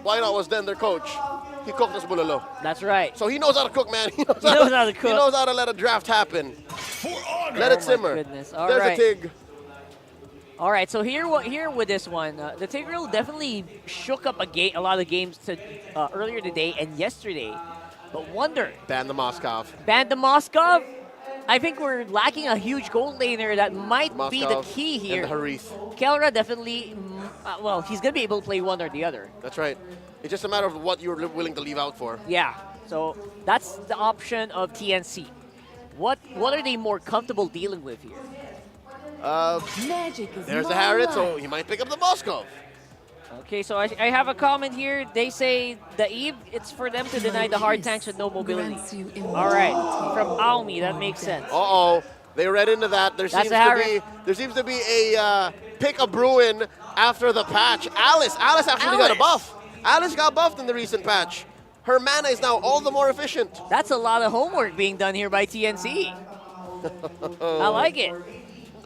Why Not was then their coach. He cooked us bulalo. That's right. So he knows how to cook, man. He knows, how to cook. He knows how to let a draft happen. Let it simmer. Goodness. All There's right. a Tig. All right, so here with this one, the Tigreal definitely shook up a lot of games earlier today and yesterday. But Wonder Ban the Moskov. banned the Moskov. I think we're lacking a huge gold laner that might be the key here. And the Harith. Kelra definitely, well, he's going to be able to play one or the other. That's right. It's just a matter of what you're willing to leave out for. Yeah, so that's the option of TNC. What are they more comfortable dealing with here? There's the Harith, so he might pick up the Moskov. Okay, so I have a comment here. They say the Eve, it's for them to deny the hard tanks with no mobility. All right, from Aomi, that makes sense. Uh-oh, they read into that. There seems to be a pick a Bruin after the patch. Alice actually got a buff. Alice got buffed in the recent patch. Her mana is now all the more efficient. That's a lot of homework being done here by TNC. I like it.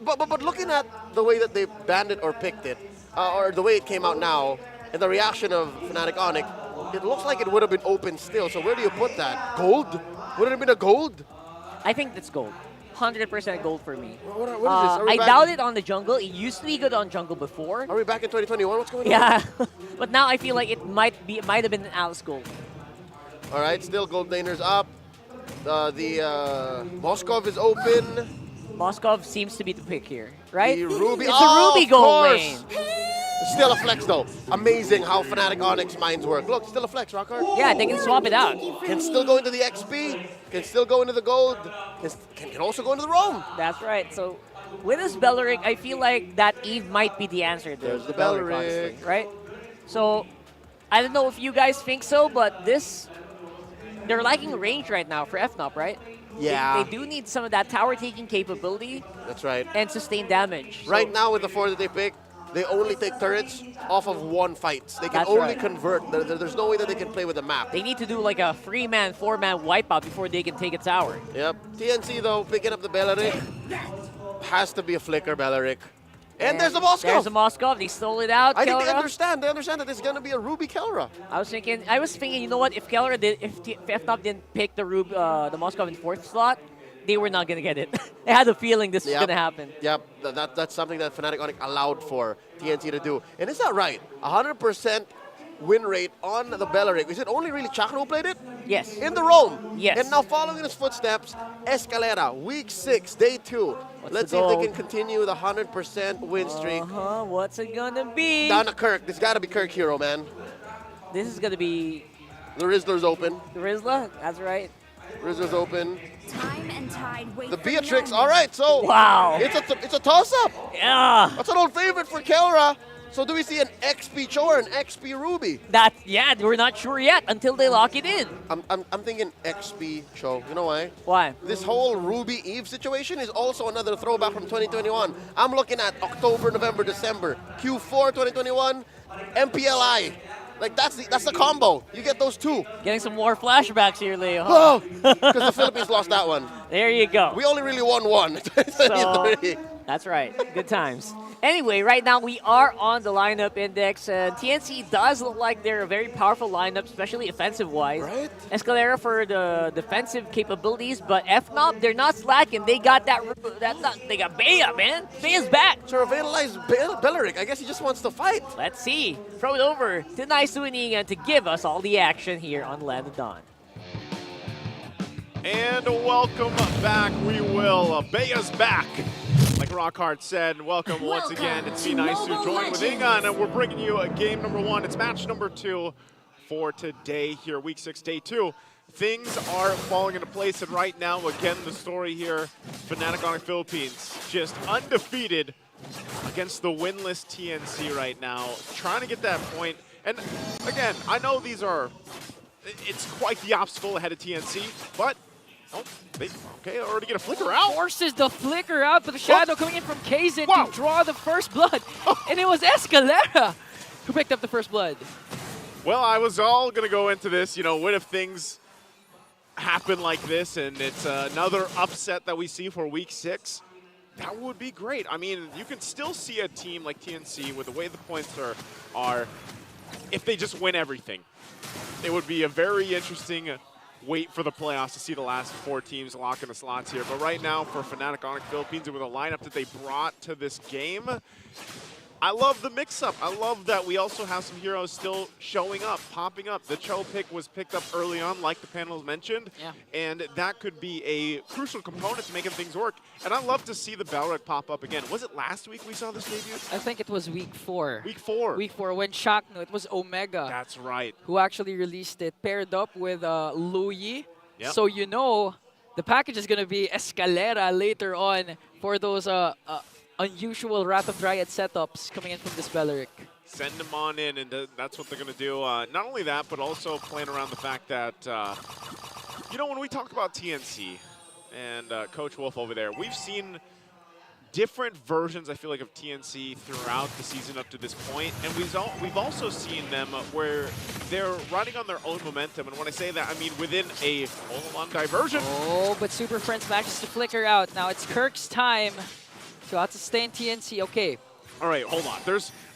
But looking at the way that they banned it or picked it, or the way it came out now, and the reaction of Fnatic Onyx, it looks like it would have been open still. So where do you put that? Gold? Would it have been a gold? I think that's gold. 100% gold for me. What is this? I doubt it on the jungle. It used to be good on jungle before. Are we back in 2021? What's going on? Yeah, but now I feel like it might have been an Alice gold. All right, still gold laners up. The Moskov is open. Moskov seems to be the pick here, right? The Ruby. It's a Ruby gold lane. Still a flex though. Amazing how Fnatic Onyx minds work. Look, still a flex, Rockhard. Yeah, they can swap it out. Can still go into the XP. Can still go into the gold. Can also go into the roam. That's right. So with this Belleric, I feel like that Eve might be the answer. There's the Belleric. Honestly, right? So I don't know if you guys think so, but they're lacking range right now for FNOPH, right? Yeah. They do need some of that tower taking capability. That's right. And sustain damage. Right now with the 4 that they pick, they only take turrets off of 1 fight. They can only convert. There's no way that they can play with the map. They need to do like a 3-man, 4-man wipeout before they can take a tower. Yep. TNC though, picking up the Belleric. Has to be a flicker Belleric. And there's the Moskov. There's the Moskov. They stole it out. I think they understand. They understand that it's going to be a Ruby Kelra. I was thinking, you know what? If Kelra if FNOPH didn't pick the Moskov in 4th slot, they were not going to get it. I had a feeling this was going to happen. Yep, that's something that Fnatic Onyx allowed for TNC to do. And is that right? 100% win rate on the Belleric. Is it only really Chakra who played it? Yes. In the roam? Yes. And now following in his footsteps, Escalera, week 6, day 2. Let's see if they can continue the 100% win streak. What's it going to be? Down to Kirk. This got to be Kirk Hero, man. This is going to be... The Rizzler's open. The Rizzler? That's right. Rizzler's open. Time and tide wait the Beatrix, all right, so wow. It's a toss-up. Yeah. That's an old favorite for Kelra. So do we see an XP Cho or an XP Ruby? We're not sure yet until they lock it in. I'm thinking XP Cho. You know why? Why? This whole Ruby Eve situation is also another throwback from 2021. I'm looking at October, November, December. Q4 2021, MPLI. Like that's the combo. You get those 2. Getting some more flashbacks here, Leo. Oh, because the Philippines lost that one. There you go. We only really won 1. So, that's right. Good times. Anyway, right now we are on the lineup index. TNC does look like they're a very powerful lineup, especially offensive-wise. Right. Escalera for the defensive capabilities, but FNOPH, they're not slacking. They got they got Bea, man. Bea's back. To revitalize Belleric, I guess he just wants to fight. Let's see. Throw it over to Naisuning to give us all the action here on Land of Dawn. And welcome back, we will. Bea's back. Like Rockhard said, welcome once again. It's me, Nice, to join with Ingan, and we're bringing you a game number 1. It's match number 2 for today here, week 6, day 2. Things are falling into place, and right now, again, the story here, Fnatic Onyx Philippines, just undefeated against the winless TNC right now, trying to get that point. And again, I know it's quite the obstacle ahead of TNC, but they already get a flicker out. Forces the flicker out, but the shadow coming in from Kazin to draw the first blood. And it was Escalera who picked up the first blood. Well, I was all going to go into this, what if things happen like this and it's another upset that we see for week 6? That would be great. I mean, you can still see a team like TNC with the way the points are if they just win everything. It would be a very interesting wait for the playoffs to see the last 4 teams lock in the slots here. But right now, for Fnatic Onyx Philippines, and with a lineup that they brought to this game, I love the mix-up. I love that we also have some heroes still showing up, popping up. The Cho pick was picked up early on, like the panels mentioned, and that could be a crucial component to making things work. And I love to see the Balrog pop up again. Was it last week we saw this debut? I think it was week 4. Week 4. Week 4 when Shakno, it was Omega. That's right. Who actually released it, paired up with Louis. Yep. So you know the package is going to be Escalera later on for those unusual Wrath of Dryad setups coming in from this Beleric. Send them on in, and that's what they're going to do. Not only that, but also playing around the fact that, you know, when we talk about TNC and Coach Wolf over there, we've seen different versions, I feel like, of TNC throughout the season up to this point, and we've also seen them where they're riding on their own momentum, and when I say that, I mean within a full-on diversion. Oh, but Super Friends manages to flicker out. Now it's Kirk's time to outsustain TNC. Okay. All right, hold on.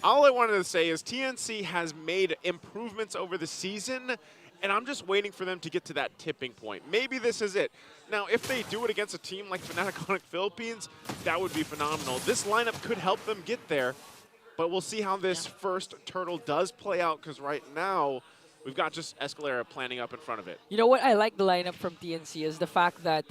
All I wanted to say is TNC has made improvements over the season, and I'm just waiting for them to get to that tipping point. Maybe this is it. Now, if they do it against a team like Fnatic Onyx Philippines, that would be phenomenal. This lineup could help them get there, but we'll see how this first turtle does play out, because right now, we've got just Escalera planning up in front of it. You know what I like the lineup from TNC is the fact that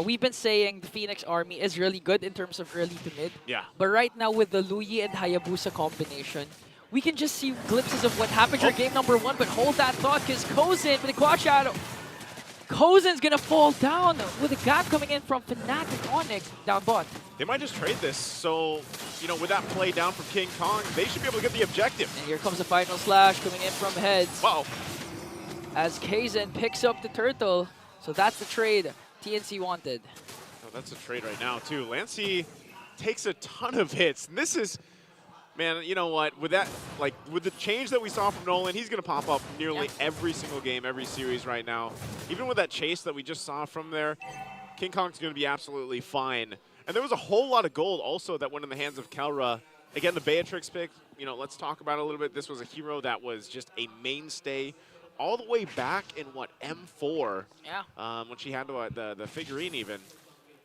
we've been saying the Phoenix Army is really good in terms of early to mid. Yeah. But right now with the Louis and Hayabusa combination, we can just see glimpses of what happened during game number 1, but hold that thought because Kozin with the quad shadow. Kozin's going to fall down with a gap coming in from Fnatic Onyx down bot. They might just trade this, so, you know, with that play down from King Kong, they should be able to get the objective. And here comes the final slash coming in from Heads. Wow. As Kazin picks up the turtle, so that's the trade TNC wanted. Oh, that's a trade right now, too. Lancey takes a ton of hits, and this is... Man, you know what? With that, like, with the change that we saw from Nolan, he's going to pop up nearly every single game, every series right now. Even with that chase that we just saw from there, King Kong's going to be absolutely fine. And there was a whole lot of gold also that went in the hands of Kelra. Again, the Beatrix pick, you know, let's talk about it a little bit. This was a hero that was just a mainstay all the way back in, what, M4? Yeah. When she had the figurine even.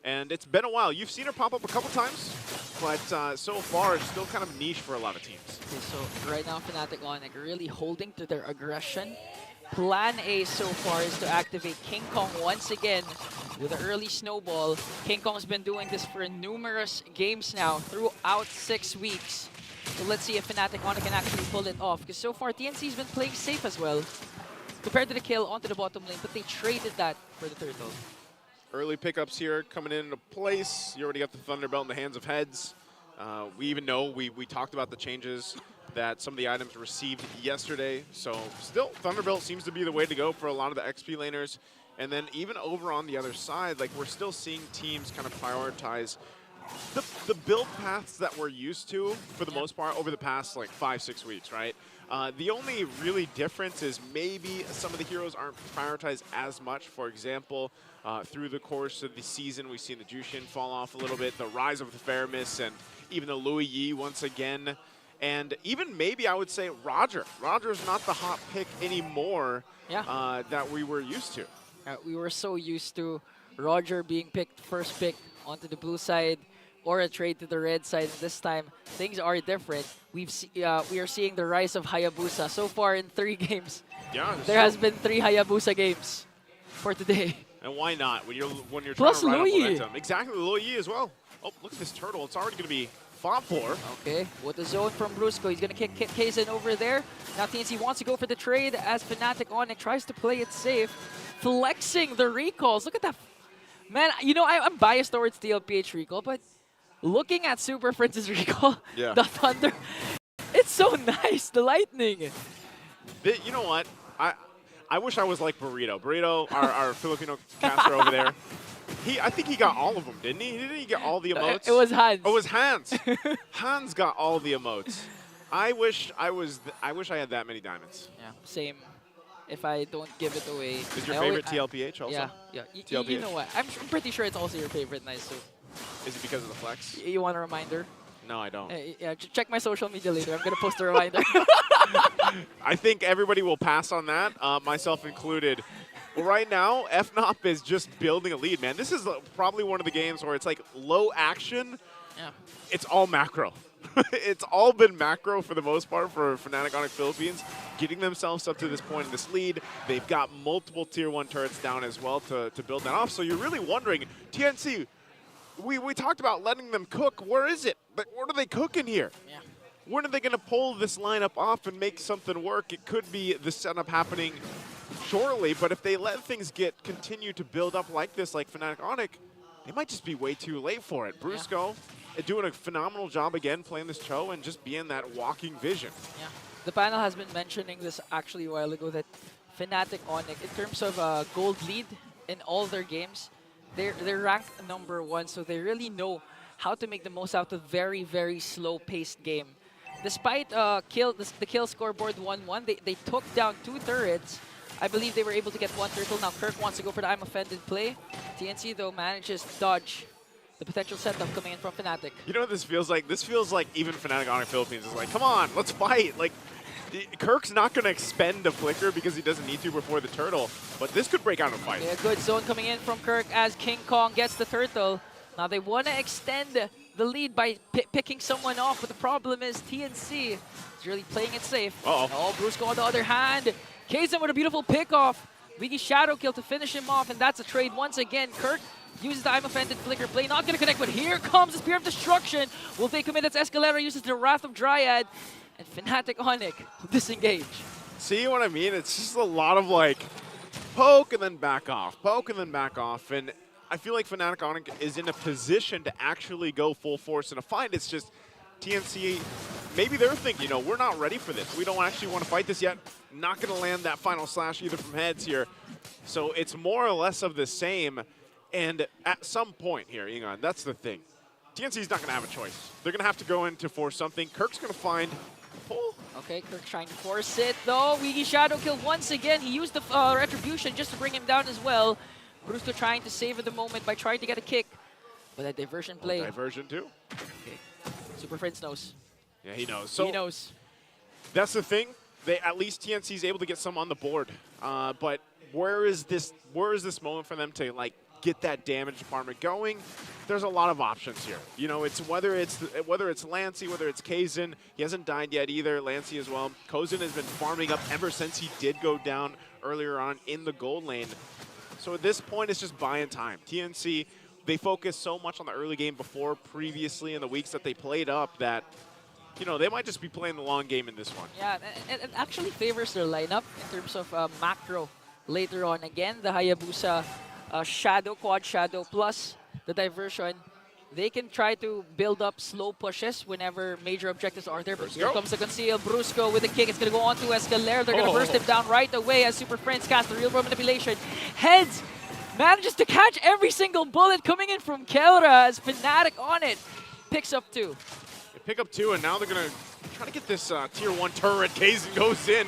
And it's been a while. You've seen her pop up a couple times, but so far it's still kind of niche for a lot of teams. Okay, so right now Fnatic Onyx really holding to their aggression. Plan A so far is to activate King Kong once again with an early snowball. King Kong's been doing this for numerous games now throughout 6 weeks. So let's see if Fnatic Onyx can actually pull it off, because so far TNC's been playing safe as well compared to the kill onto the bottom lane, but they traded that for the turtle. Early pickups here coming into place. You already got the Thunderbelt in the hands of Heads. We even know, we talked about the changes that some of the items received yesterday. So still, Thunderbelt seems to be the way to go for a lot of the XP laners. And then even over on the other side, like, we're still seeing teams kind of prioritize the build paths that we're used to, for the most part, over the past, like, 5-6 weeks, right? The only really difference is maybe some of the heroes aren't prioritized as much. For example, through the course of the season, we've seen the Jushin fall off a little bit, the rise of the Faramis, and even the Louis Yi once again. And even maybe I would say Roger. Roger's not the hot pick anymore that we were used to. We were so used to Roger being picked first pick onto the blue side or a trade to the red side. This time, things are different. We are seeing the rise of Hayabusa. So far in 3 games, there has been 3 Hayabusa games for today. And why not? When you're Plus trying to ride up Louis. momentum. Exactly, Louis Yi as well. Oh, look at this turtle. It's already going to be fought for. Okay, with the zone from Brusco, he's going to kick Kazin over there. Now TNC wants to go for the trade as Fnatic Onyx tries to play it safe, flexing the recalls. Look at that. Man, you know, I'm biased towards TLPH recall, but looking at Super Friends' recall, the Thunder, it's so nice, the lightning. You know what? I wish I was like Burrito. Burrito, our Filipino caster over there. I think he got all of them, didn't he? Didn't he get all the emotes? It was Hans. Oh, it was Hans. Hans got all the emotes. I wish I had that many diamonds. Yeah, same. If I don't give it away. Is your favorite TLPH also? Yeah. TLPH. You know what? I'm pretty sure it's also your favorite nice too. Is it because of the flex? You want a reminder? No, I don't. Yeah, check my social media later. I'm gonna post a reminder. I think everybody will pass on that, myself included. Right now, FNOPH is just building a lead, man. This is probably one of the games where it's like low action. Yeah. It's all macro. It's all been macro for the most part for Fnatic Onyx Philippines, getting themselves up to this point in this lead. They've got multiple Tier 1 turrets down as well to build that off. So you're really wondering, TNC, we talked about letting them cook. Where is it? But what are they cooking here? Yeah. When are they going to pull this lineup off and make something work? It could be the setup happening shortly, but if they let things continue to build up like this, like Fnatic Onyx, they might just be way too late for it. Brusco doing a phenomenal job again playing this Cho and just being that walking vision. Yeah. The panel has been mentioning this actually a while ago that Fnatic Onyx, in terms of gold lead in all their games, they're ranked #1, so they really know how to make the most out of very, very slow-paced game. Despite the kill scoreboard 1-1, they took down 2 turrets. I believe they were able to get 1 turtle. Now Kirk wants to go for the I'm offended play. TNC, though, manages to dodge the potential setup coming in from Fnatic. You know what this feels like? This feels like even Fnatic Onyx Philippines is like, come on, let's fight. Like, Kirk's not going to expend a flicker because he doesn't need to before the turtle, but this could break out in a fight. Yeah, good zone coming in from Kirk as King Kong gets the turtle. Now they want to extend the lead by picking someone off, but the problem is TNC is really playing it safe. Oh, Brusco on the other hand. Kazan with a beautiful pick-off. Wiggy shadow kill to finish him off, and that's a trade once again. Kirk uses the I'm offended flicker play, not going to connect, but here comes the Spear of Destruction. Will they commit? That's Escalera uses the Wrath of Dryad, and Fnatic Onyx disengage. See what I mean? It's just a lot of like poke and then back off, poke and then back off, and I feel like Fnatic Onyx is in a position to actually go full force in a fight. It's just TNC, maybe they're thinking, you know, we're not ready for this. We don't actually want to fight this yet. Not going to land that final slash either from heads here. So it's more or less of the same. And at some point here, Ingon, that's the thing. TNC's not going to have a choice. They're going to have to go in to force something. Kirk's going to find pull. Okay, Kirk trying to force it though. Wiggy shadow kill once again. He used the retribution just to bring him down as well. Brusco trying to save at the moment by trying to get a kick. But that diversion play. Diversion too. Okay. Super Friends knows. Yeah, he knows. So he knows. That's the thing. At least TNC is able to get some on the board. But where is this moment for them to like get that damage department going? There's a lot of options here. You know, it's whether it's Lancey, whether it's Kazan. He hasn't died yet either. Lancey as well. Kazan has been farming up ever since he did go down earlier on in the gold lane. So at this point, it's just buying time. TNC, they focused so much on the early game before previously in the weeks that they played up that, you know, they might just be playing the long game in this one. Yeah, it actually favors their lineup in terms of macro later on. Again, the Hayabusa shadow, quad shadow, plus the diversion. They can try to build up slow pushes whenever major objectives are there. But here comes the conceal. Brusco with a kick. It's going to go on to Escalera. They're going to burst him down right away as Super Friends cast the real world manipulation. Heads manages to catch every single bullet coming in from Kelra as Fnatic on it. Picks up 2. They pick up 2, and now they're going to try to get this Tier 1 turret. Kazan goes in,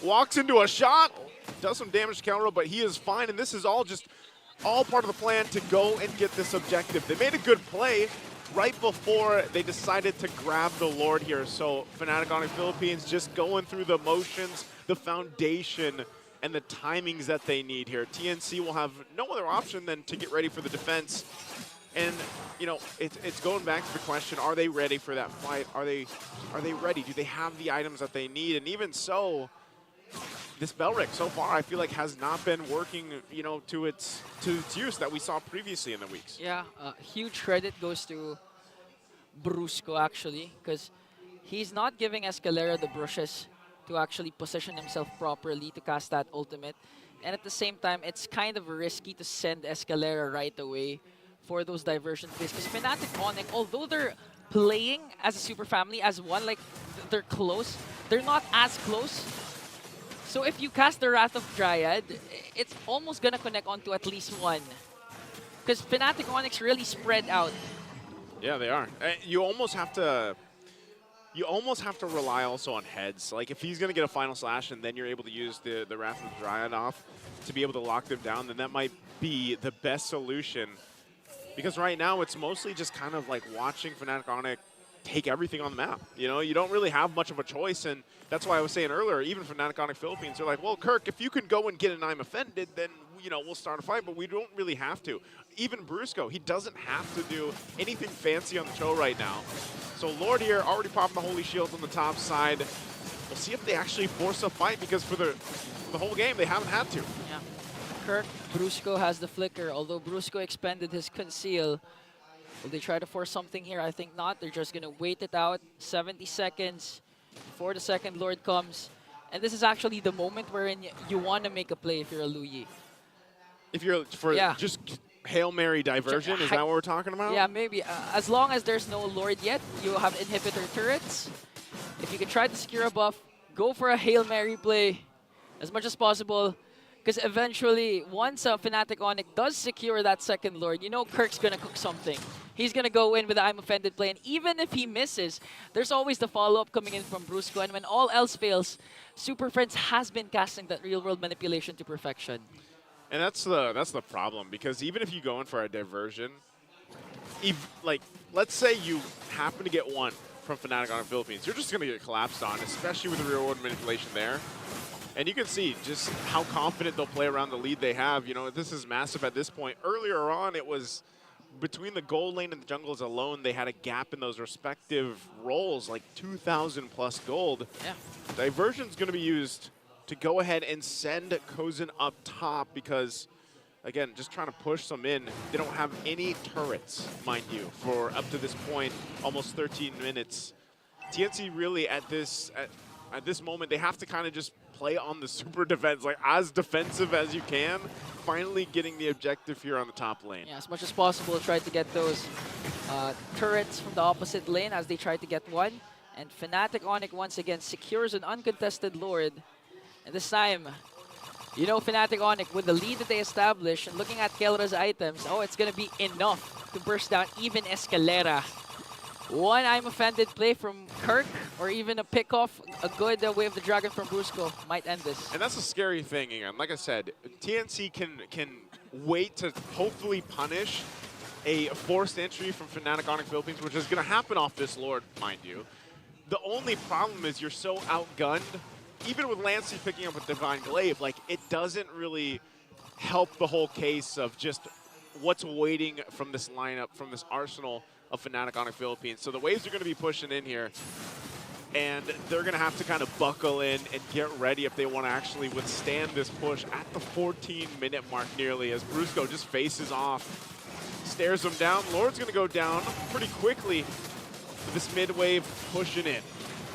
walks into a shot, does some damage to Kelra, but he is fine. And this is all part of the plan to go and get this objective. They made a good play right before they decided to grab the Lord here. So Fnatic Onyx Philippines just going through the motions, the foundation, and the timings that they need here. TNC will have no other option than to get ready for the defense. And, you know, it's going back to the question, are they ready for that fight? Are they ready? Do they have the items that they need? And even so, this Belric so far, I feel like has not been working, you know, to its use that we saw previously in the weeks. Yeah, huge credit goes to Brusco actually, because he's not giving Escalera the brushes to actually position himself properly to cast that ultimate. And at the same time, it's kind of risky to send Escalera right away for those diversion plays. Because Fnatic Onyx, although they're playing as a super family, as one, like they're close, they're not as close. So if you cast the Wrath of Dryad, it's almost gonna connect onto at least one. Because Fnatic Onyx really spread out. Yeah, they are. You almost have to rely also on heads. Like if he's gonna get a final slash and then you're able to use the Wrath of Dryad off to be able to lock them down, then that might be the best solution. Because right now it's mostly just kind of like watching Fnatic Onyx take everything on the map. You know, you don't really have much of a choice, and that's why I was saying earlier, even for Fnatic Philippines, they're like, well, Kirk, if you can go and get an I'm offended, then, you know, we'll start a fight, but we don't really have to. Even Brusco, he doesn't have to do anything fancy on the toe right now. So Lord here already popping the Holy Shield on the top side. We'll see if they actually force a fight, because for the whole game, they haven't had to. Yeah. Kirk, Brusco has the flicker, although Brusco expended his conceal. Will they try to force something here? I think not. They're just going to wait it out. 70 seconds before the second Lord comes. And this is actually the moment wherein you want to make a play if you're a Lu Yi. If you're for just Hail Mary diversion, is that what we're talking about? Yeah, maybe. As long as there's no Lord yet, you have inhibitor turrets. If you can try to secure a buff, go for a Hail Mary play as much as possible. Because eventually, once Fnatic Onyx does secure that second Lord, you know Kirk's going to cook something. He's going to go in with the I'm offended play. And even if he misses, there's always the follow-up coming in from Brusco. And when all else fails, Super Friends has been casting that real-world manipulation to perfection. And that's the problem, because even if you go in for a diversion, like, let's say you happen to get one from Fnatic Philippines, you're just going to get collapsed on, especially with the real-world manipulation there. And you can see just how confident they'll play around the lead they have. You know, this is massive at this point. Earlier on, it was between the gold lane and the jungles alone, they had a gap in those respective roles, like 2,000 plus gold. Yeah. Diversion's going to be used to go ahead and send Kozen up top because, again, just trying to push some in. They don't have any turrets, mind you, for up to this point, almost 13 minutes. TNC really at this moment, they have to kind of just play on the super defense, like as defensive as you can, finally getting the objective here on the top lane. Yeah, as much as possible, try to get those turrets from the opposite lane as they try to get one. And Fnatic Onyx once again secures an uncontested Lord. And this time, you know Fnatic Onyx, with the lead that they established, and looking at Kelra's items, oh, it's going to be enough to burst down even Escalera. One I'm offended play from Kirk, or even a pick-off, a good Wave the Dragon from Brusco might end this. And that's a scary thing, again. Like I said, TNC can wait to hopefully punish a forced entry from Fnatic Philippines, which is going to happen off this Lord, mind you. The only problem is you're so outgunned. Even with Lancey picking up a Divine Glaive, like, it doesn't really help the whole case of just what's waiting from this lineup, from this arsenal of Fnatic Philippines. So the waves are going to be pushing in here, and they're going to have to kind of buckle in and get ready if they want to actually withstand this push at the 14-minute mark nearly, as Brusco just faces off, stares him down. Lord's going to go down pretty quickly with this mid-wave pushing in.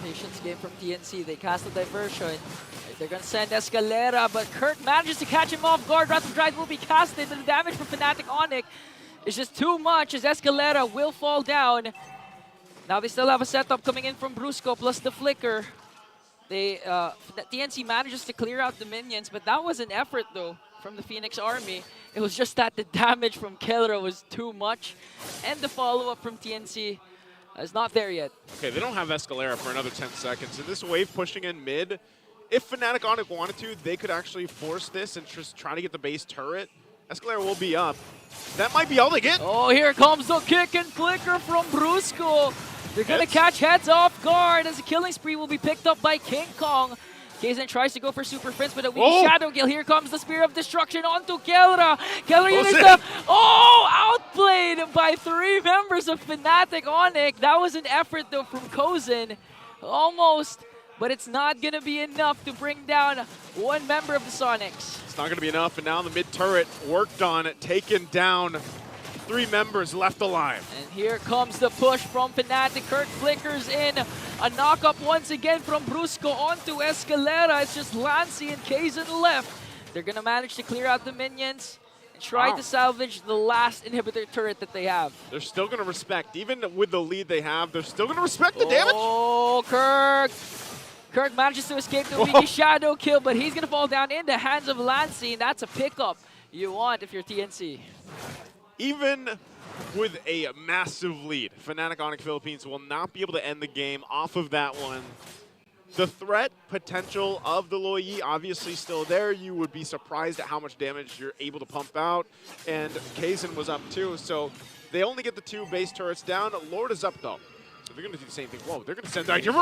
Patience game from TNC. They cast a diversion. They're going to send Escalera, but Kirk manages to catch him off guard. Wrath of Drive will be casted, but the damage from Fnatic Onyx is just too much as Escalera will fall down. Now they still have a setup coming in from Brusco plus the flicker. TNC manages to clear out the minions, but that was an effort though from the Phoenix Army. It was just that the damage from Kelra was too much, and the follow-up from TNC is not there yet. Okay, they don't have Escalera for another 10 seconds. And this wave pushing in mid, if Fnatic Onyx wanted to, they could actually force this and just try to get the base turret. Escalera will be up. That might be all they get. Oh, here comes the kick and flicker from Brusco. They're going to catch heads off guard as the killing spree will be picked up by King Kong. Kaizen tries to go for Super Friends, but a weak Shadow Kill. Here comes the Spear of Destruction onto Kelra. Kelra uses the... Oh, outplayed by 3 members of Fnatic Onyx. That was an effort, though, from Kozen. Almost, but it's not going to be enough to bring down one member of the Sonics. It's not going to be enough, and now the mid-turret worked on, taken down. 3 members left alive. And here comes the push from Fnatic. Kirk flickers in. A knock-up once again from Brusco onto Escalera. It's just Lancey and Kaizen left. They're going to manage to clear out the minions and try to salvage the last inhibitor turret that they have. They're still going to respect, even with the lead they have, they're still going to respect the damage. Oh, Kirk. Kirk manages to escape the weaky Shadow Kill, but he's going to fall down in the hands of Lancey, and that's a pickup you want if you're TNC. Even with a massive lead, Fnatic Philippines will not be able to end the game off of that one. The threat potential of the Lu Yi obviously still there. You would be surprised at how much damage you're able to pump out. And Kaizen was up too, so they only get the 2 base turrets down. Lord is up though. So they're going to do the same thing. Whoa, they're going to send diversion.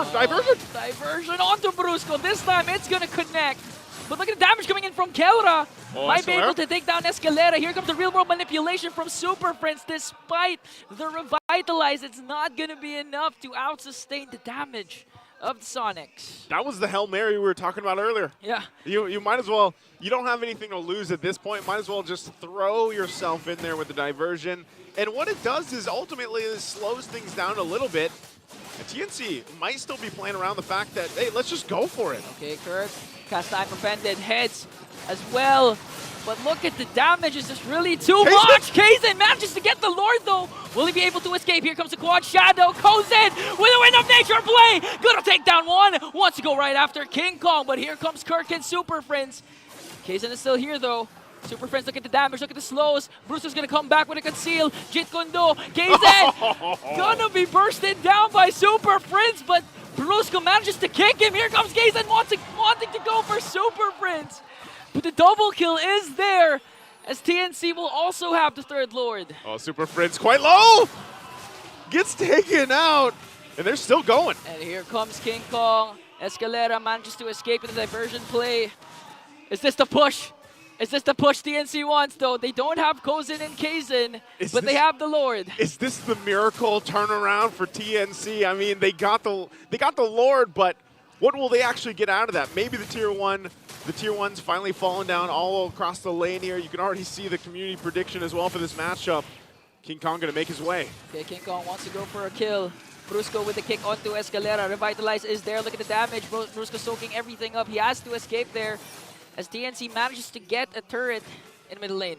Diversion onto Brusco. This time it's going to connect. But look at the damage coming in from Kelra. Might be able to take down Escalera. Here comes the real-world manipulation from Super Friends. Despite the Revitalize, it's not going to be enough to out-sustain the damage of the Sonics. That was the Hail Mary we were talking about earlier. Yeah. You might as well, you don't have anything to lose at this point. Might as well just throw yourself in there with the diversion. And what it does is ultimately it slows things down a little bit. And TNC might still be playing around the fact that, hey, let's just go for it. Okay, Kirk, cast time prevented, heads as well. But look at the damage, is this really too much? Kaizen manages to get the Lord though. Will he be able to escape? Here comes the quad shadow. Goes in with a Wind of Nature play. Gonna take down one. Wants to go right after King Kong, but here comes Kirk and Super Friends. Kaizen is still here though. Super Friends, look at the damage, look at the slows. Brewster's gonna come back with a conceal. Jit Kondo, Kaizen gonna be bursted down by Super Friends, but Brusco manages to kick him. Here comes Kaizen wanting to go for Super Friends. But the double kill is there, as TNC will also have the third Lord. Oh, Super Friends quite low. Gets taken out, and they're still going. And here comes King Kong. Escalera manages to escape in the diversion play. Is this the push? Is this the push TNC wants, though? They don't have Kozin and Kaizen, but they have the Lord. Is this the miracle turnaround for TNC? I mean, they got the Lord, but what will they actually get out of that? Maybe the tier 1's finally falling down all across the lane here. You can already see the community prediction as well for this matchup. King Kong gonna make his way. Okay, King Kong wants to go for a kill. Brusco with the kick onto Escalera. Revitalize is there. Look at the damage. Brusco soaking everything up. He has to escape there, as TNC manages to get a turret in middle lane.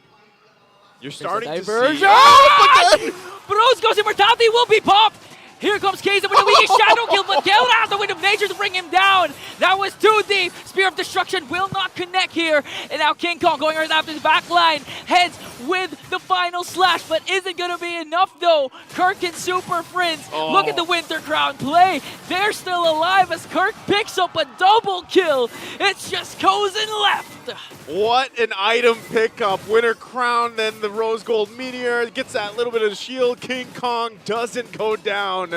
You're starting to diversion. see... Oh, Brusco's immortality will be popped. Here comes Kaizen with a weak shadow kill, but Kelra has the Wind of Nature to bring him down. That was too deep. Spear of Destruction will not connect here. And now King Kong going right after the back line. Heads with the final slash, but isn't going to be enough though. Kirk and Super Friends. Look at the Winter Crown play. They're still alive as Kirk picks up a double kill. It's just Kozin left. What an item pickup. Winter Crown, then the Rose Gold Meteor. Gets that little bit of the shield. King Kong doesn't go down.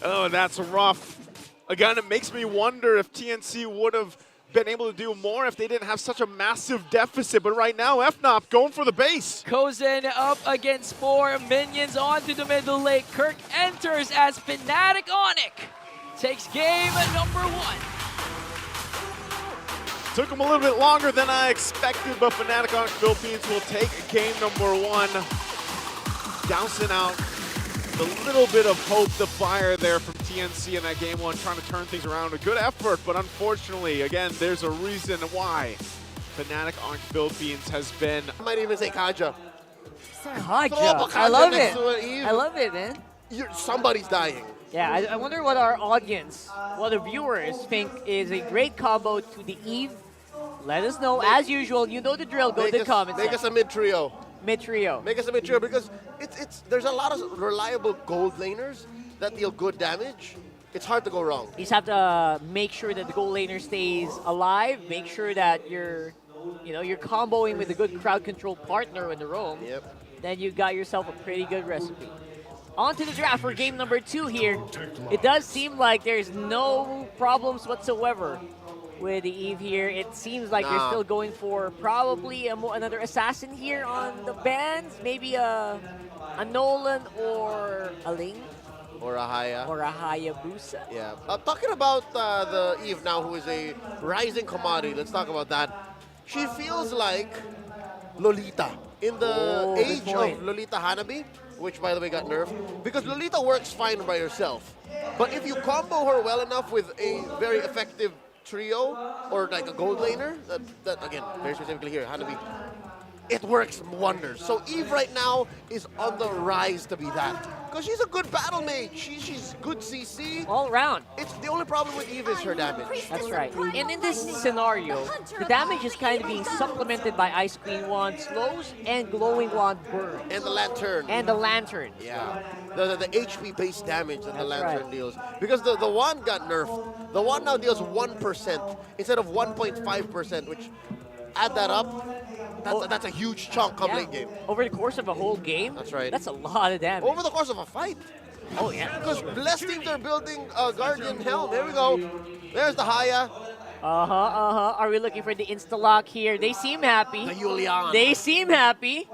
Oh, that's rough. Again, it makes me wonder if TNC would have been able to do more if they didn't have such a massive deficit. But right now, FNOPH going for the base. Kozin up against 4 minions onto the middle lane. Kirk enters as Fnatic Onic takes game number 1. Took them a little bit longer than I expected, but Fnatic Onic Philippines will take game number 1. Dousing out the little bit of hope, the fire there from TNC in that game 1, trying to turn things around. A good effort, but unfortunately, again, there's a reason why Fnatic Onic Philippines has been... I might even say Kaja. Kaja. I love it. I love it, man. Somebody's dying. Yeah, I wonder what our audience, what the viewers think is a great combo to the Eve. Let us know. As usual, you know the drill. Go to the comments. Make us a mid-trio. Mid-trio. Make us a mid-trio because there's a lot of reliable gold laners that deal good damage. It's hard to go wrong. You just have to make sure that the gold laner stays alive. Make sure that you're comboing with a good crowd control partner in the roam. Yep. Then you got yourself a pretty good recipe. On to the draft for game number 2 here. It does seem like there's no problems whatsoever with the Eve here. It seems like they're still going for probably another assassin here on the bands. Maybe a Nolan or a Ling. Or a Haya. Or a Hayabusa. Yeah. Talking about the Eve now, who is a rising commodity. Let's talk about that. She feels like Lolita in the age of Lolita Hanabi, which by the way got nerfed, because Lolita works fine by herself. But if you combo her well enough with a very effective trio or like a gold laner, that again, very specifically here, Hanabi, it works wonders. So Eve right now is on the rise to be that. Because she's a good battle mage. She's good CC. All around. It's the only problem with Eve is her damage. That's right. And in this scenario, the damage is kind of being supplemented by Ice Queen Wand slows and Glowing Wand burns. And the Lantern. And the Lantern. Yeah. The HP-based damage that the Lantern deals. Because the wand got nerfed. The wand now deals 1% instead of 1.5%, which add that up, that's a huge chunk come late game. Over the course of a whole game? That's right. That's a lot of damage. Over the course of a fight. Oh, yeah. Because Blessed teams are building a Guardian Helm. Here we go. There's the Haya. Are we looking for the insta-lock here? They seem happy. The Julian. They seem happy.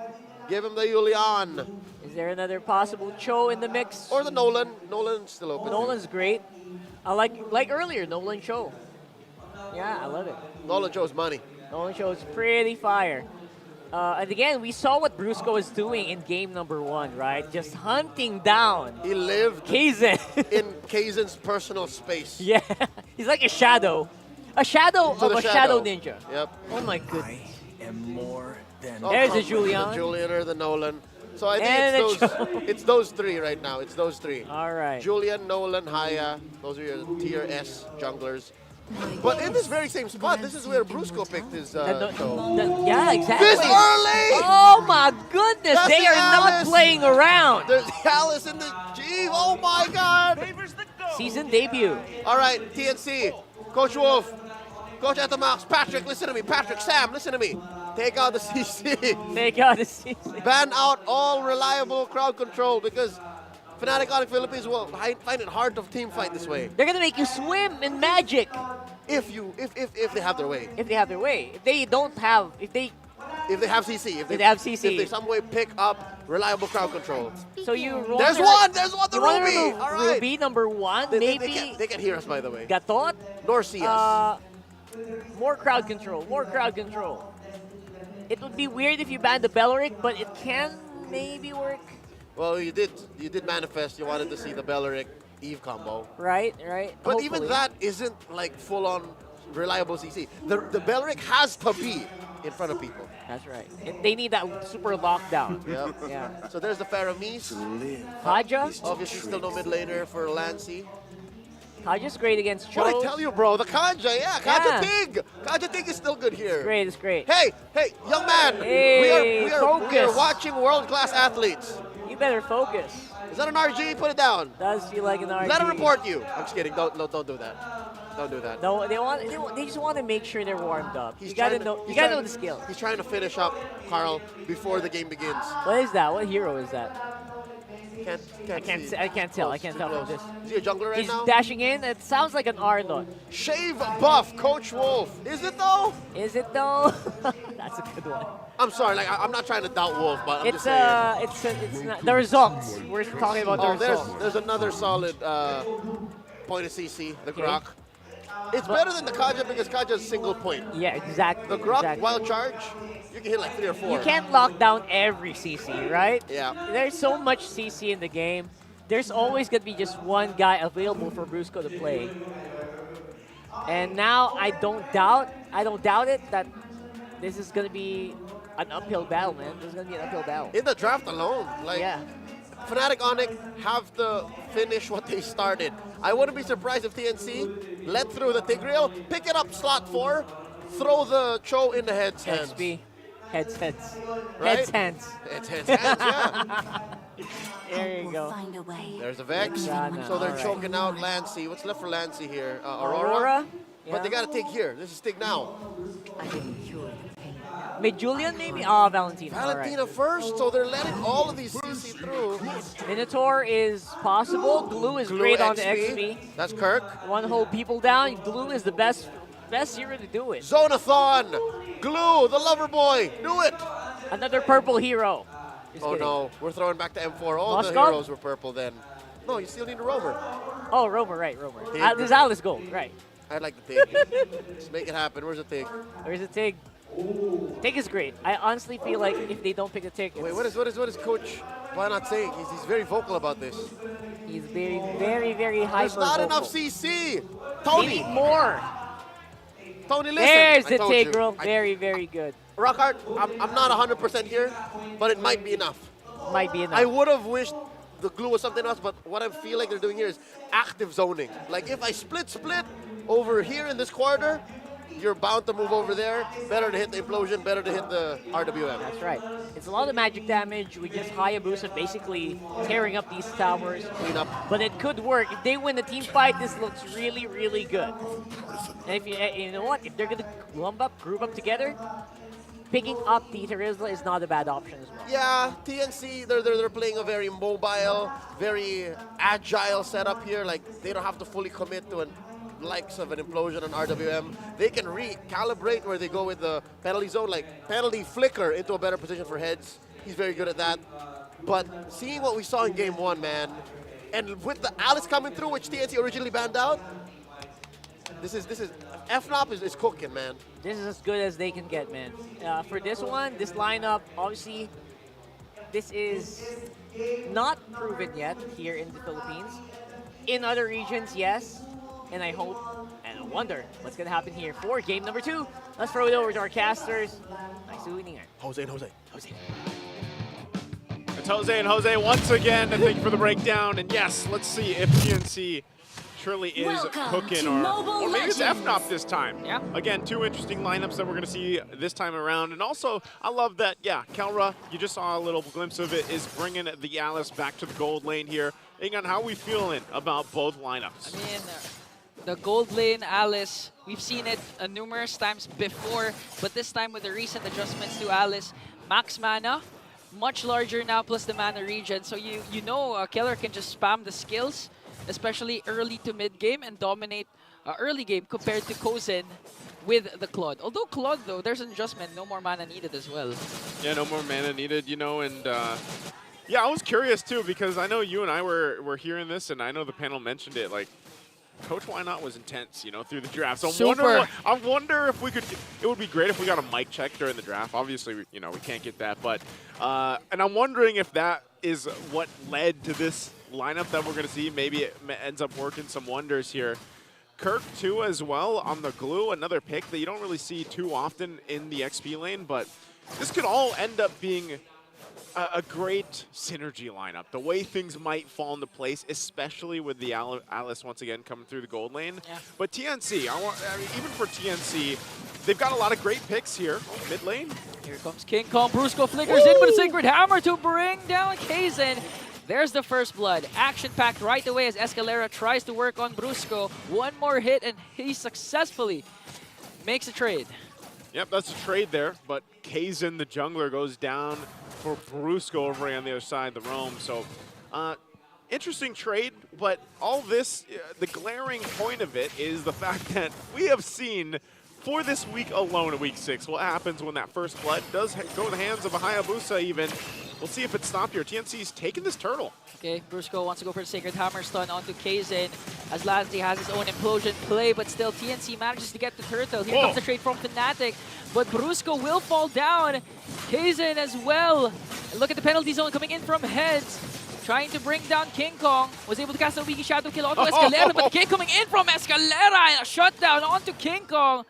Give him the Julian. Is there another possible Cho in the mix? Or the Nolan. Nolan's still open. Nolan's great. I like earlier, Nolan Cho. Yeah, I love it. Nolan Joe's money. Nolan Cho is pretty fire. And again, we saw what Brusco was doing in game number 1, right? Just hunting down He lived Kaizen. in Kaizen's personal space. Yeah, he's like a shadow. A shadow To of the a shadow shadow. ninja. Yep. Oh my goodness. am more than There's a come on, Julian. The Julian or the Nolan. So I think And it's a those, it's those three right now. It's those three. All right. Julian, Nolan, Haya. Those are your tier S junglers. But in this very same spot, this is where Brusco picked his show. Yeah, exactly. This early! Oh my goodness, That's they the are not Alice. playing around. There's Alice in the Jeeve. Oh my God! Season debut. All right, TNC, Coach Wolf, Coach Etamax, Patrick, listen to me. Patrick, Sam, listen to me. Take out the CC. They got the season. Ban out all reliable crowd control because Fnatic Onyx Philippines will find it hard to team fight this way. They're gonna make you swim in Magic If they have their way. if they have their way. If they don't have, if they have CC. If they have CC. If they some way pick up reliable crowd control. so you. There's wanna- one. The you wanna Ruby. remove All right. Ruby number 1, maybe. They can hear us, by the way. Gatot. Nor see us. More crowd control. More crowd control. It would be weird if you banned the Belleric, but it can maybe work. Well, you did manifest. You wanted to see the Belleric Eve combo. Right. But even Hopefully. that isn't like full-on reliable CC. The Belleric has to be in front of people. That's right. They need that super lockdown. Yep. Yeah. So there's the Faramis. Haja. Obviously still no mid laner for Lancy. Haja's great against Cho. What I tell you, bro, the Kanja, Kanja Yeah. Tig. Kanja Tig is still good here. It's great. Hey, young man. Hey, we are focus. watching world-class athletes. You better focus. Is that an RG? Put it down. Does feel like an RG. Let him report you. I'm just kidding. Don't do that. Don't do that. No, they just want to make sure they're warmed up. He's You gotta trying to- know. You he's gotta trying- know the skill. He's trying to finish up Carl before the game begins. What is that? What hero is that? I can't tell. I can't tell from this. Is he a jungler right He's now? dashing in. It sounds like an Arlot. Shave buff, Coach Wolf. Is it though? Is it though? That's a good one. I'm sorry, like I'm not trying to doubt Wolf, but I'm It's just saying. it's not the results. We're talking about the Oh, results. there's another solid point of CC, the Grok. It's better than the Kaja because Kaja's single point. Yeah, exactly. The Grok exactly. wild charge, you can hit like 3 or 4. You can't lock down every CC, right? Yeah. There's so much CC in the game. There's always going to be just one guy available for Brusco to play. And now I don't doubt it that this is going to be an uphill battle, man. This is going to be an uphill battle. In the draft alone, like Yeah. Fnatic Onyx have to finish what they started. I wouldn't be surprised if TNC let through the Tigreal, pick it up slot 4, throw the Cho in the head's hands. XP. Heads. Right? Heads, hands. It's hands, yeah. There you go. Find a way. There's a Vex. Exana, So they're alright. choking out Lancy. What's left for Lancy here? Aurora? Aurora? But they Yeah. got to Tig here. This is Tig now. I can cure the pain. Mid Julian maybe? Oh, Valentina. All right. Valentina first, so they're letting all of these CC through. Minotaur is possible. Glue is great on the XP. That's Kirk. One hold people down. Glue is the best hero to do it. Zonathon. Glue, the lover boy. Do it. Another purple hero. Just Oh kidding. no, we're throwing back to M4. All the Moskov? heroes were purple then. No, you still need a rover. Oh, Romer, right, Romer. Tig. This Alice Gold, right. I'd like the Tig. Just make it happen. Where's the Tig? There's a Tig. Tig is great. I honestly feel like if they don't pick a Tig, Wait, what is Coach why not saying? He's very vocal about this. he's very hyper. There's not enough CC. Tony. More. Tony, listen. There's I the told Tig, you. bro. I- Very good. Rockhart, I'm not 100% here, but it might be enough. Might be enough. I would have wished the glue was something else, but what I feel like they're doing here is active zoning. Like if I split over here in this quarter, you're bound to move over there. Better to hit the implosion, better to hit the RWM. That's right. It's a lot of magic damage. We just Hayabusa basically tearing up these towers. Clean up. But it could work. If they win the team fight, this looks really good. And if you know what? If they're gonna group up together, picking up the Terizla is not a bad option as well. Yeah, TNC, they're playing a very mobile, very agile setup here. Like, they don't have to fully commit to likes of an implosion on RWM. They can recalibrate where they go with the penalty zone, like penalty flicker into a better position for heads. He's very good at that. But seeing what we saw in game 1, man, and with the Alice coming through, which TNC originally banned out, this is FNOPH is cooking, man. This is as good as they can get, man. For this one, this lineup, obviously, this is not proven yet here in the Philippines. In other regions, yes. And I hope and I wonder what's going to happen here for game number 2. Let's throw it over to our casters. Nice doing it. Jose. It's Jose and Jose once again, and thank you for the breakdown. And yes, let's see if TNC truly is cooking, or maybe it's FNOPH this time. Yeah. Again, 2 interesting lineups that we're going to see this time around. And also, I love that, yeah, Kelra, you just saw a little glimpse of it, is bringing the Alice back to the gold lane here. Ingan, how are we feeling about both lineups? I mean, the gold lane Alice, we've seen it numerous times before, but this time with the recent adjustments to Alice, max mana, much larger now, plus the mana regen. So you know Keller can just spam the skills, especially early to mid game, and dominate early game compared to Kozen with the Claude. Although Claude, though, there's an adjustment, no more mana needed as well. Yeah, no more mana needed, you know, and yeah, I was curious too, because I know you and I were hearing this, and I know the panel mentioned it, like, Coach Why Not was intense, you know, through the draft. So I wonder if we could. It would be great if we got a mic check during the draft. Obviously, we can't get that, but and I'm wondering if that is what led to this lineup that we're going to see. Maybe it ends up working some wonders here. Kirk too, as well, on the glue, another pick that you don't really see too often in the XP lane, but this could all end up being a great synergy lineup. The way things might fall into place, especially with the Alice once again coming through the gold lane. Yeah. But TNC, I mean, even for TNC, they've got a lot of great picks here. Mid lane. Here comes King Kong. Brusco flickers in with a Sacred Hammer to bring down Kaizen. There's the first blood. Action-packed right away as Escalera tries to work on Brusco. One more hit and he successfully makes a trade. Yep, that's a trade there, but Kaizen, the jungler, goes down for Brusco over on the other side of the roam. So, interesting trade, but all this, the glaring point of it is the fact that we have seen for this week alone in week 6 what happens when that first blood does go in the hands of a Hayabusa even. We'll see if it's stopped here. TNC's taking this turtle. Okay, Brusco wants to go for the Sacred Hammer stun onto Kaizen as Lansdy has his own implosion play, but still TNC manages to get the turtle. Here comes the trade from Fnatic, but Brusco will fall down. Kaizen as well. And look at the penalty zone coming in from Heads. Trying to bring down King Kong. Was able to cast a Wiki Shadow kill onto Escalera, but the kick coming in from Escalera and a shutdown onto King Kong.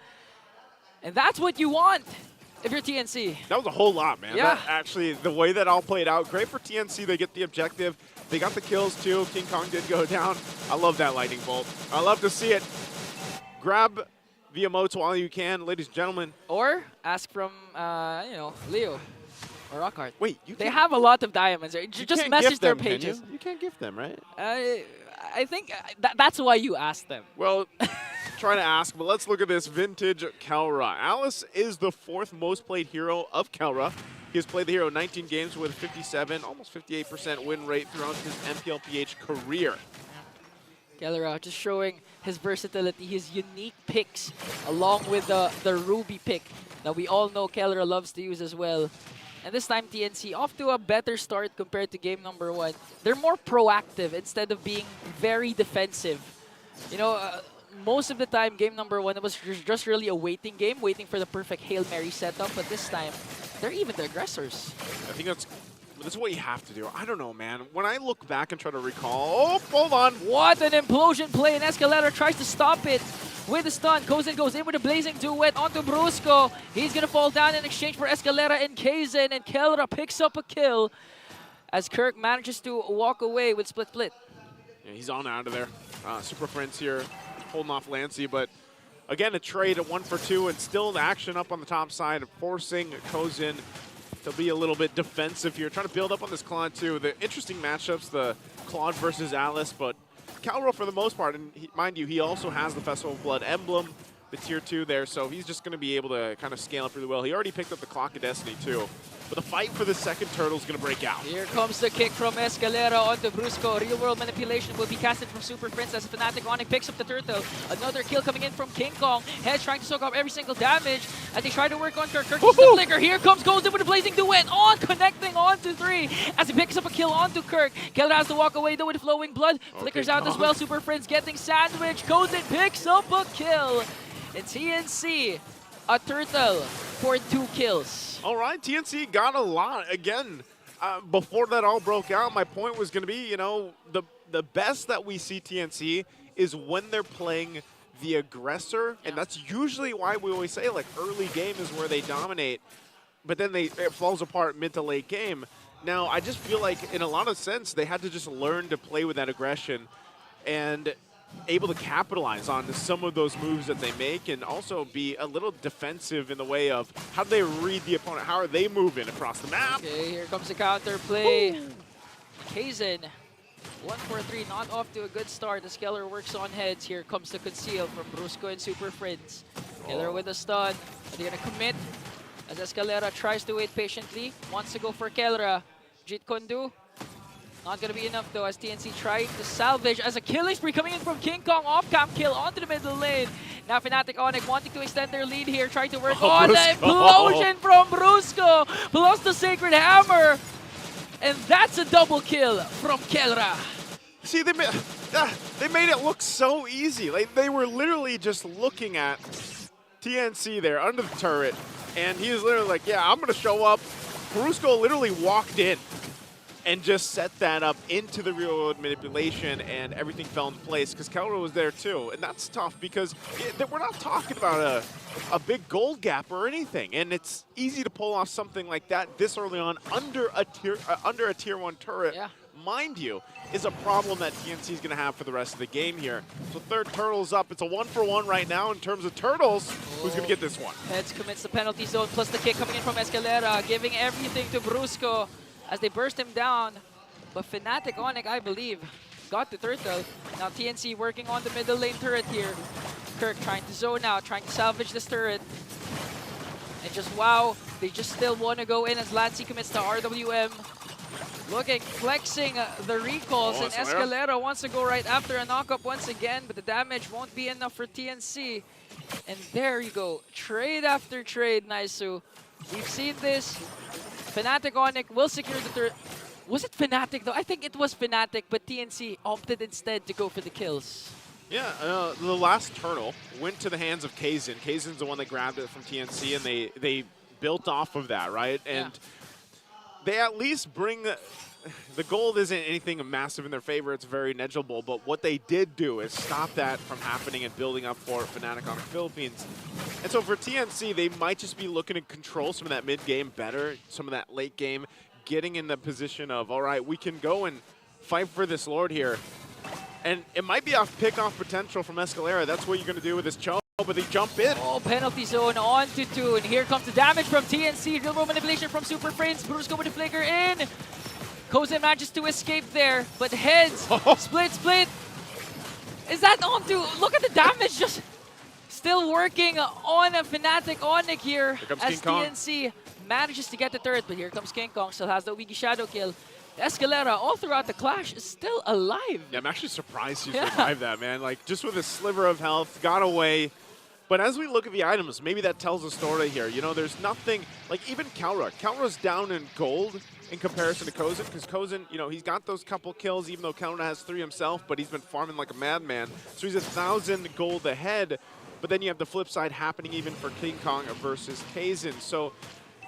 And that's what you want if you're TNC. That was a whole lot, man. Yeah. That actually, the way that all played out, great for TNC. They get the objective. They got the kills, too. King Kong did go down. I love that lightning bolt. I love to see it. Grab the emotes while you can, ladies and gentlemen. Or ask from, Leo or Rockhart. Wait, they have a lot of diamonds. Just message their pages. You can't gift them, right? I think that's why you asked them. Well, trying to ask, but let's look at this vintage Kelra. Alice is the 4th most played hero of Kelra. He has played the hero 19 games with 57, almost 58% win rate throughout his MPLPH career. Kelra just showing his versatility, his unique picks, along with the Ruby pick that we all know Kelra loves to use as well. And this time TNC off to a better start compared to game number 1. They're more proactive instead of being very defensive. You know, most of the time, game number 1, it was just really a waiting game, waiting for the perfect Hail Mary setup. But this time, they're even the aggressors. I think that's what you have to do. I don't know, man. When I look back and try to recall... Oh, hold on. What an implosion play, and Escalera tries to stop it with a stun. Kozen goes in with a blazing duet onto Brusco. He's going to fall down in exchange for Escalera and Kaizen, and Kelra picks up a kill as Kirk manages to walk away with split. Yeah, he's on out of there. Super Friends here holding off Lancy, but again, a trade at 1 for 2, and still the action up on the top side, forcing Kozen to be a little bit defensive here, trying to build up on this Claude too. The interesting matchups, the Claude versus Alice, but Calro for the most part, and mind you, he also has the Festival of Blood emblem the tier 2 there, so he's just going to be able to kind of scale up really well. He already picked up the Clock of Destiny too. But the fight for the second turtle is going to break out. Here comes the kick from Escalera onto Brusco. Real World Manipulation will be casted from Super Prince as Fnatic Onyx picks up the turtle. Another kill coming in from King Kong. Heads trying to soak up every single damage as they try to work on Kirk. Kirk uses the flicker. Here comes Golden with a Blazing Duet on, connecting onto 3 as he picks up a kill onto Kirk. Keller has to walk away though with Flowing Blood. Flickers out as well. Super Prince getting sandwiched. Golden picks up a kill. And TNC, a turtle for 2 kills. All right, TNC got a lot. Again, before that all broke out, my point was going to be, you know, the best that we see TNC is when they're playing the aggressor, and that's usually why we always say, like, early game is where they dominate, but then it falls apart mid to late game. Now, I just feel like, in a lot of sense, they had to just learn to play with that aggression and able to capitalize on some of those moves that they make, and also be a little defensive in the way of how do they read the opponent, how are they moving across the map. Okay, here comes the counter play. Kaizen, 1-4-3, not off to a good start. The Skeller works on heads. Here comes the conceal from Brusco and Super Prince. Keller with a stun. Are they gonna commit? As Escalera tries to wait patiently, wants to go for Kellera. Jeet Kundu. Not going to be enough though as TNC trying to salvage as a killing spree coming in from King Kong. Off-cam kill onto the middle lane. Now Fnatic Onyx wanting to extend their lead here, trying to work on the implosion from Brusco. Plus the Sacred Hammer. And that's a double kill from Kellera. See, they made it look so easy. Like, they were literally just looking at TNC there under the turret, and he was literally like, yeah, I'm going to show up. Brusco literally walked in and just set that up into the real world manipulation, and everything fell into place because Kellera was there too. And that's tough because we're not talking about a big gold gap or anything, and it's easy to pull off something like that this early on under a tier 1 turret. Yeah. Mind you, is a problem that TNC is going to have for the rest of the game here. So third turtle's up. It's a 1-for-1 right now in terms of turtles. Who's going to get this one? Heads commits the penalty zone, plus the kick coming in from Escalera, giving everything to Brusco as they burst him down. But Fnatic Onyx, I believe, got the turtle. Now TNC working on the middle lane turret here. Kirk trying to zone out, trying to salvage this turret. And just wow, they just still want to go in as Lancey commits to RWM. Looking, flexing the recalls, and Escalera wants to go right after a knockup once again, but the damage won't be enough for TNC. And there you go, trade after trade, Naisu. We've seen this. Fnatic Onyx will secure the third. Was it Fnatic though? I think it was Fnatic, but TNC opted instead to go for the kills. Yeah, the last turtle went to the hands of Kaizen. Kaizen's the one that grabbed it from TNC, and they built off of that, right? And they at least bring the gold isn't anything massive in their favor. It's very negligible, but what they did do is stop that from happening and building up for Fnatic on the Philippines. And so for TNC, they might just be looking to control some of that mid-game better, some of that late game, getting in the position of, all right, we can go and fight for this Lord here. And it might be off pick-off potential from Escalera. That's what you're going to do with this choke, but they jump in. Oh, penalty zone on to 2, and here comes the damage from TNC. Real world manipulation from Super Prince. Brusco with the flicker in. Kozen manages to escape there, but heads, split. Is that on to, look at the damage, just still working on a Fnatic Onyx here as TNC manages to get the turret, but here comes King Kong, still has the Wiki Shadow kill. Escalera, all throughout the clash, is still alive. Yeah, I'm actually surprised he survived that, man. Like, just with a sliver of health, got away. But as we look at the items, maybe that tells a story here. You know, there's nothing, like even Kellera. Kellera's down in gold in comparison to Kozen, because Kozen, you know, he's got those couple kills, even though Kellera has 3 himself, but he's been farming like a madman. So he's 1,000 gold ahead. But then you have the flip side happening even for King Kong versus Kaizen. So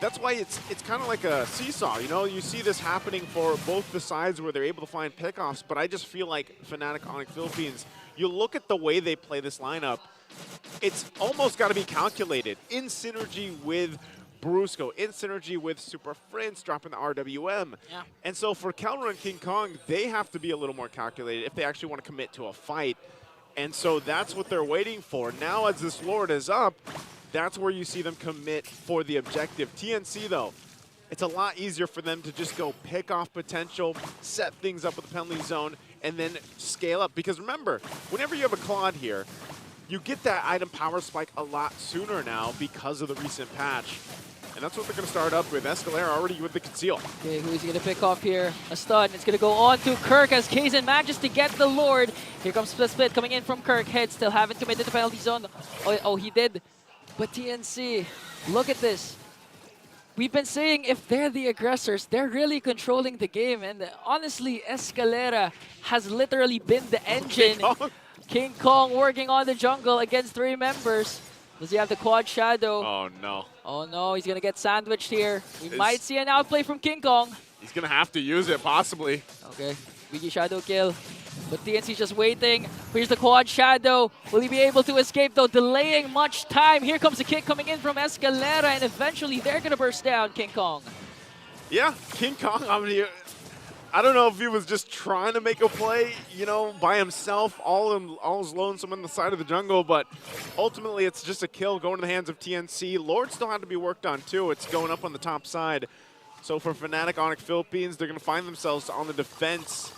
that's why it's kind of like a seesaw, you know? You see this happening for both the sides where they're able to find pickoffs, but I just feel like Fnatic Onyx Philippines, you look at the way they play this lineup, it's almost got to be calculated in synergy with Brusco, in synergy with Super Prince dropping the RWM. Yeah. And so for Kellera and King Kong, they have to be a little more calculated if they actually want to commit to a fight. And so that's what they're waiting for. Now as this Lord is up, that's where you see them commit for the objective. TNC though, it's a lot easier for them to just go pick off potential, set things up with the penalty zone, and then scale up. Because remember, whenever you have a Claude here, you get that item power spike a lot sooner now because of the recent patch. And that's what they're going to start up with. Escalera already with the conceal. Okay, who's he going to pick off here? A stun. It's going to go on to Kirk as Kaizen manages to get the Lord. Here comes Split coming in from Kirk. Head still haven't committed the penalty zone. Oh, he did. But TNC, look at this. We've been saying if they're the aggressors, they're really controlling the game. And honestly, Escalera has literally been the engine. King Kong working on the jungle against 3 members. Does he have the quad shadow? Oh, no. Oh, no. He's going to get sandwiched here. We might see an outplay from King Kong. He's going to have to use it, possibly. Okay. BG shadow kill. But TNC's just waiting. Here's the quad shadow. Will he be able to escape, though? Delaying much time. Here comes the kick coming in from Escalera, and eventually they're going to burst down King Kong. Yeah, King Kong, I mean, I don't know if he was just trying to make a play, you know, by himself, all lonesome on the side of the jungle, but ultimately it's just a kill going to the hands of TNC. Lord still had to be worked on too. It's going up on the top side. So for Fnatic ONIC Philippines, they're going to find themselves on the defense.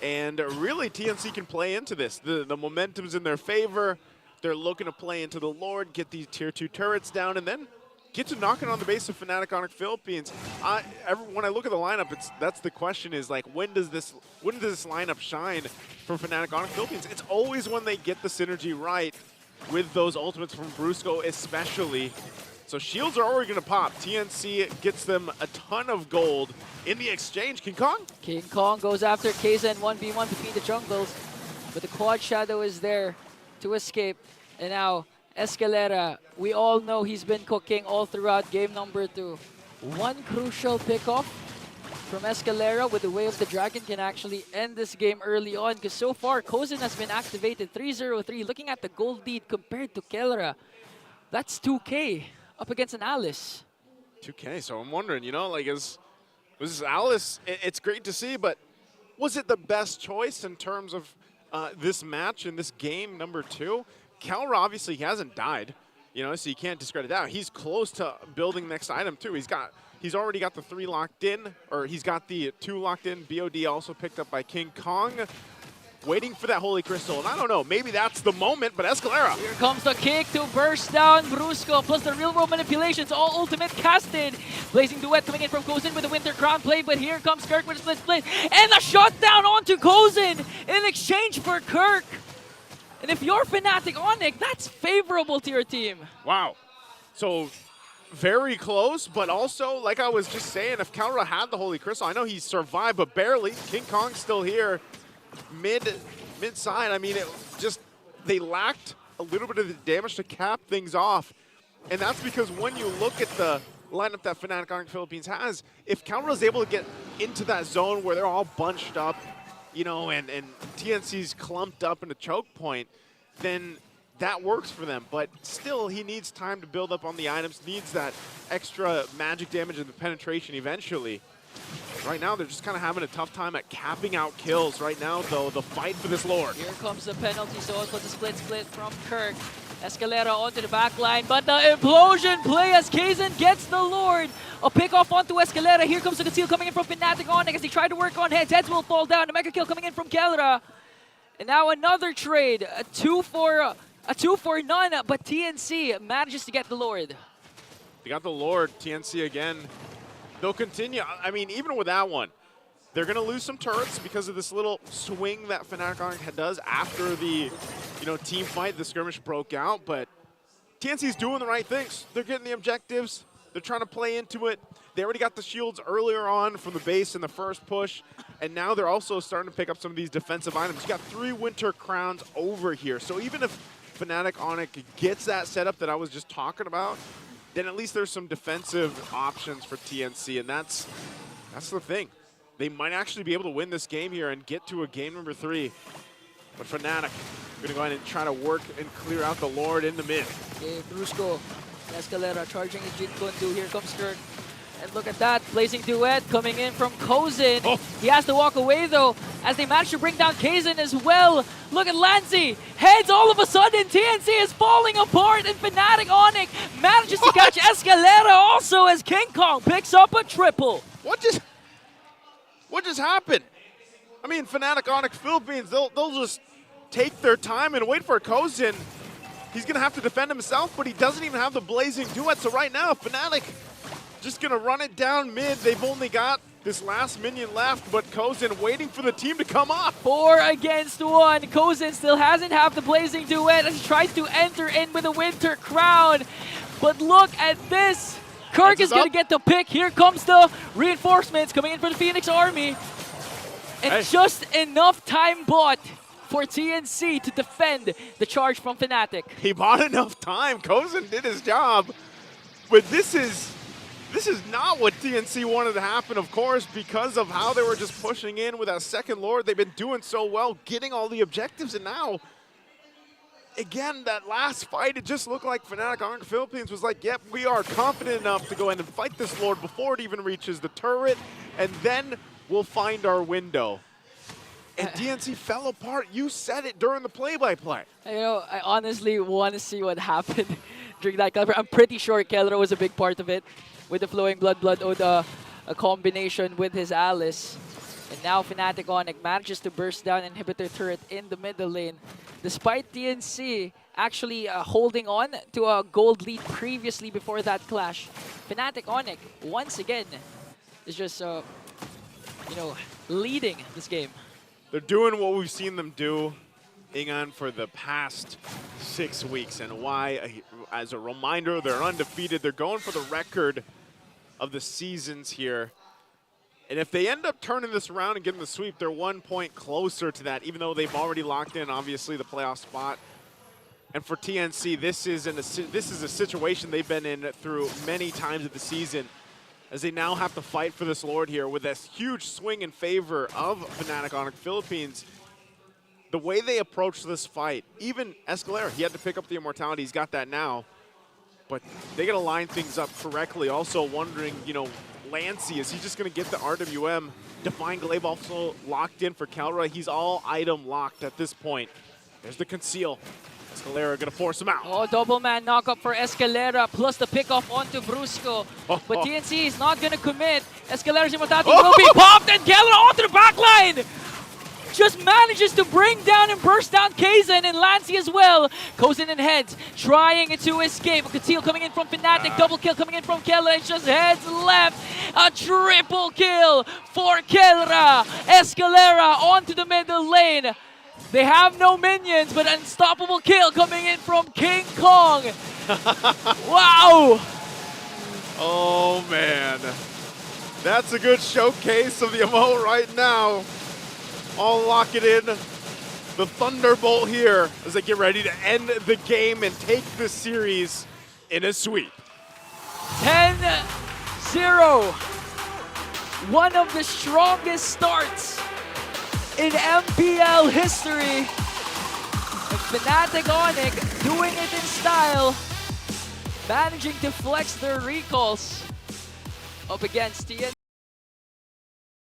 And really, TNC can play into this. The momentum's in their favor. They're looking to play into the Lord, get these tier 2 turrets down, and then get to knocking on the base of Fnatic ONIC Philippines. When I look at the lineup, that's the question is like, when does this lineup shine from Fnatic ONIC Philippines? It's always when they get the synergy right with those ultimates from Brusco especially. So shields are already going to pop. TNC gets them a ton of gold in the exchange. King Kong? King Kong goes after Kaizen 1v1 between the jungles, but the quad shadow is there to escape. And now Escalera, we all know he's been cooking all throughout game number 2. One crucial pickoff from Escalera with the Way of the Dragon can actually end this game early on, because so far Kozin has been activated 3-0-3. Looking at the gold lead compared to Kelra, that's 2K up against an Alice. 2K, so I'm wondering, you know, like, was this Alice, it's great to see, but was it the best choice in terms of this match in this game number 2? Kelra, obviously, he hasn't died, you know, so you can't discredit that. He's close to building next item, too. He's already got the 3 locked in, or he's got the 2 locked in. BOD also picked up by King Kong, waiting for that Holy Crystal. And I don't know, maybe that's the moment, but Escalera. Here comes the kick to burst down Brusco, plus the real world manipulations, all ultimate casted. Blazing Duet coming in from Kozin with the Winter Crown play, but here comes Kirk with a split, and a shutdown onto Kozin in exchange for Kirk. And if you're Fnatic ONIC, that's favorable to your team. Wow. So very close, but also, like I was just saying, if Kelra had the Holy Crystal, I know he survived, but barely. King Kong's still here. Mid-side, I mean, they lacked a little bit of the damage to cap things off. And that's because when you look at the lineup that Fnatic ONIC Philippines has, if Kelra is able to get into that zone where they're all bunched up, you know, and TNC's clumped up in a choke point, then that works for them. But still, he needs time to build up on the items, needs that extra magic damage and the penetration eventually. Right now, they're just kind of having a tough time at capping out kills. Right now, though, the fight for this Lord. Here comes the penalty zone for the split from Kirk. Escalera onto the back line, but the implosion play as Kaizen gets the Lord. A pick off onto Escalera. Here comes the conceal coming in from Fnatic ONIC as they try to work on heads. Heads will fall down. The mega kill coming in from Kelra. And now another trade. A 2 for none, but TNC manages to get the Lord. They got the Lord. TNC again. They'll continue. I mean, even with that one, they're going to lose some turrets because of this little swing that Fnatic ONIC does after the, team fight. The skirmish broke out, but TNC's doing the right things. They're getting the objectives. They're trying to play into it. They already got the shields earlier on from the base in the first push, and now they're also starting to pick up some of these defensive items. You got 3 Winter Crowns over here, so even if Fnatic ONIC gets that setup that I was just talking about, then at least there's some defensive options for TNC, and that's the thing. They might actually be able to win this game here and get to a game number 3. But Fnatic going to go ahead and try to work and clear out the Lord in the mid. Okay, Brusco, Escalera charging his Jin Kundu. Here comes Kirk. And look at that, Blazing Duet coming in from Kozin. Oh. He has to walk away though, as they manage to bring down Kaizen as well. Look at Lancy, heads all of a sudden, TNC is falling apart, and Fnatic ONIC manages to catch Escalera also as King Kong picks up a triple. What just happened? I mean, Fnatic ONIC Philippines, they'll just take their time and wait for Kozin He's going to have to defend himself, but he doesn't even have the Blazing Duet. So right now, Fnatic just going to run it down mid. They've only got this last minion left, but Kozin waiting for the team to come up. 4 against 1. Kozin still hasn't have the Blazing Duet as he tries to enter in with a Winter Crown. But look at this. Kirk is going to get the pick. Here comes the reinforcements coming in for the Phoenix Army. And just enough time bought for TNC to defend the charge from Fnatic. He bought enough time. Kozin did his job. But this is not what TNC wanted to happen, of course, because of how they were just pushing in with that second Lord. They've been doing so well, getting all the objectives, and now, again, that last fight, it just looked like Fnatic Orange Philippines was like, yep, we are confident enough to go in and fight this Lord before it even reaches the turret, and then we'll find our window. And TNC fell apart. You said it during the play-by-play. You know, I honestly want to see what happened during that cover. I'm pretty sure Kelra was a big part of it with the Flowing Blood Oda, a combination with his Alice. And now Fnatic Onyx manages to burst down Inhibitor turret in the middle lane. Despite TNC actually holding on to a gold lead previously before that clash, Fnatic Onyx once again is just, you know, leading this game. They're doing what we've seen them do, Ingan, for the past 6 weeks. And why, as a reminder, they're undefeated. They're going for the record of the seasons here. And if they end up turning this around and getting the sweep, they're 1 point closer to that, even though they've already locked in, obviously, the playoff spot. And for TNC, this is a situation they've been in through many times of the season, as they now have to fight for this Lord here with this huge swing in favor of Fnatic Onyx Philippines. The way they approach this fight, even Escalera, he had to pick up the Immortality. He's got that now. But they got to line things up correctly. Also wondering, you know, Lancy, is he just going to get the RWM? Define Glaive also locked in for Kelra. He's all item locked at this point. There's the conceal. Escalera going to force him out. Oh, double man knockup for Escalera, plus the pickoff onto Brusco. But TNC is not going to commit. Escalera's Immortality will be popped, and Kelra onto the backline! Just manages to bring down and burst down Kaizen and Lancy as well. Kozin and heads, trying to escape. Conceal coming in from Fnatic, double kill coming in from Kelra. It's just heads left. A triple kill for Kelra. Escalera onto the middle lane. They have no minions, but unstoppable kill coming in from King Kong. Wow! Oh, man. That's a good showcase of the emote right now. I'll lock it in. The Thunderbolt here as they get ready to end the game and take the series in a sweep. 10-0. One of the strongest starts in MPL history. And Fnatic Onyx doing it in style, managing to flex their recalls up against TNC.